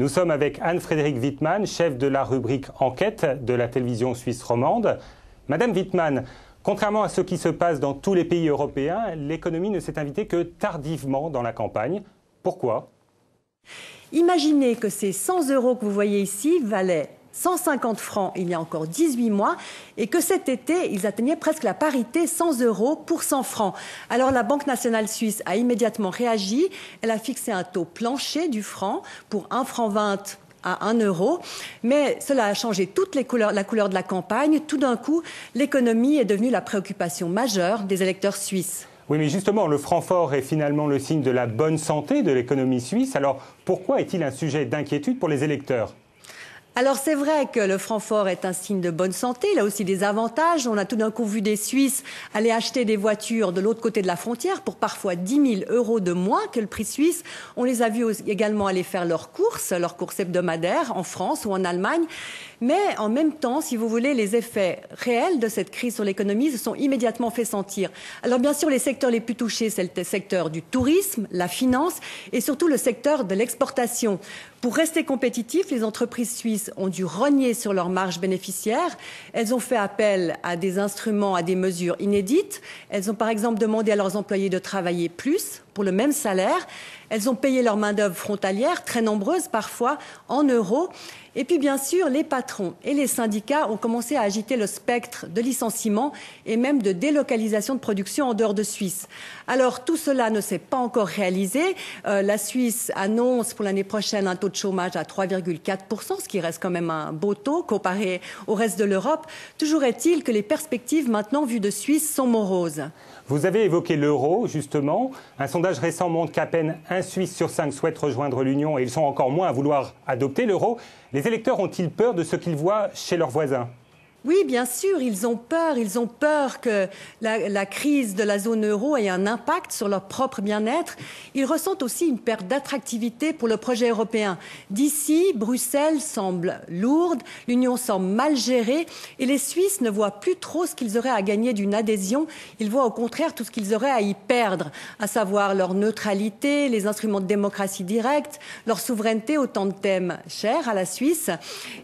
Nous sommes avec Anne-Frédérique Wittmann, chef de la rubrique Enquête de la télévision suisse romande. Madame Wittmann, contrairement à ce qui se passe dans tous les pays européens, l'économie ne s'est invitée que tardivement dans la campagne. Pourquoi ? Imaginez que ces 100 € que vous voyez ici valaient 150 francs il y a encore 18 mois et que cet été, ils atteignaient presque la parité 100 € pour 100 francs. Alors la Banque nationale suisse a immédiatement réagi. Elle a fixé un taux plancher du franc pour 1,20 franc à 1 €. Mais cela a changé toute la couleur de la campagne. Tout d'un coup, l'économie est devenue la préoccupation majeure des électeurs suisses. Oui, mais justement, le franc fort est finalement le signe de la bonne santé de l'économie suisse. Alors, pourquoi est-il un sujet d'inquiétude pour les électeurs ? Alors c'est vrai que le franc fort est un signe de bonne santé, il a aussi des avantages. On a tout d'un coup vu des Suisses aller acheter des voitures de l'autre côté de la frontière pour parfois 10 000 € de moins que le prix suisse. On les a vus également aller faire leurs courses hebdomadaires en France ou en Allemagne. Mais en même temps, si vous voulez, les effets réels de cette crise sur l'économie se sont immédiatement fait sentir. Alors bien sûr, les secteurs les plus touchés, c'est le secteur du tourisme, la finance et surtout le secteur de l'exportation. Pour rester compétitifs, les entreprises suisses ont dû rogner sur leurs marges bénéficiaires. Elles ont fait appel à des instruments, à des mesures inédites. Elles ont par exemple demandé à leurs employés de travailler plus pour le même salaire. Elles ont payé leur main-d'œuvre frontalière, très nombreuse parfois, en euros. Et puis bien sûr, les patrons et les syndicats ont commencé à agiter le spectre de licenciements et même de délocalisation de production en dehors de Suisse. Alors tout cela ne s'est pas encore réalisé. La Suisse annonce pour l'année prochaine un taux de chômage à 3,4%, ce qui reste quand même un beau taux comparé au reste de l'Europe. Toujours est-il que les perspectives maintenant vues de Suisse sont moroses. Vous avez évoqué l'euro, justement. Un sondage récent montre qu'à peine un Suisse sur 5 souhaite rejoindre l'Union et ils sont encore moins à vouloir adopter l'euro. Les électeurs ont-ils peur de ce qu'ils voient chez leurs voisins ? Oui, bien sûr, ils ont peur que la crise de la zone euro ait un impact sur leur propre bien-être. Ils ressentent aussi une perte d'attractivité pour le projet européen. D'ici, Bruxelles semble lourde, l'Union semble mal gérée et les Suisses ne voient plus trop ce qu'ils auraient à gagner d'une adhésion. Ils voient au contraire tout ce qu'ils auraient à y perdre, à savoir leur neutralité, les instruments de démocratie directe, leur souveraineté, autant de thèmes chers à la Suisse.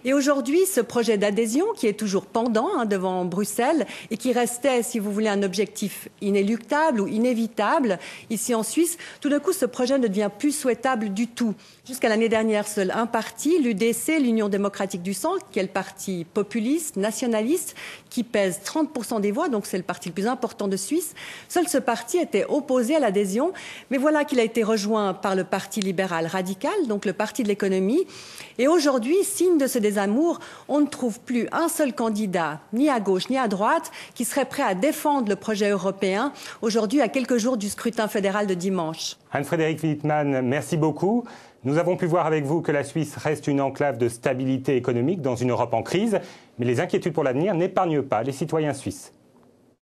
Et aujourd'hui, ce projet d'adhésion qui est toujours pendant devant Bruxelles et qui restait, si vous voulez, un objectif inéluctable ou inévitable ici en Suisse, tout d'un coup, ce projet ne devient plus souhaitable du tout. Jusqu'à l'année dernière, seul un parti, l'UDC, l'Union démocratique du centre, qui est le parti populiste, nationaliste, qui pèse 30% des voix, donc c'est le parti le plus important de Suisse. Seul ce parti était opposé à l'adhésion, mais voilà qu'il a été rejoint par le parti libéral radical, donc le parti de l'économie. Et aujourd'hui, signe de ce désamour, on ne trouve plus un seul candidat, ni à gauche ni à droite, qui serait prêt à défendre le projet européen, aujourd'hui à quelques jours du scrutin fédéral de dimanche. Anne-Frédérique Wittmann, merci beaucoup. Nous avons pu voir avec vous que la Suisse reste une enclave de stabilité économique dans une Europe en crise, mais les inquiétudes pour l'avenir n'épargnent pas les citoyens suisses.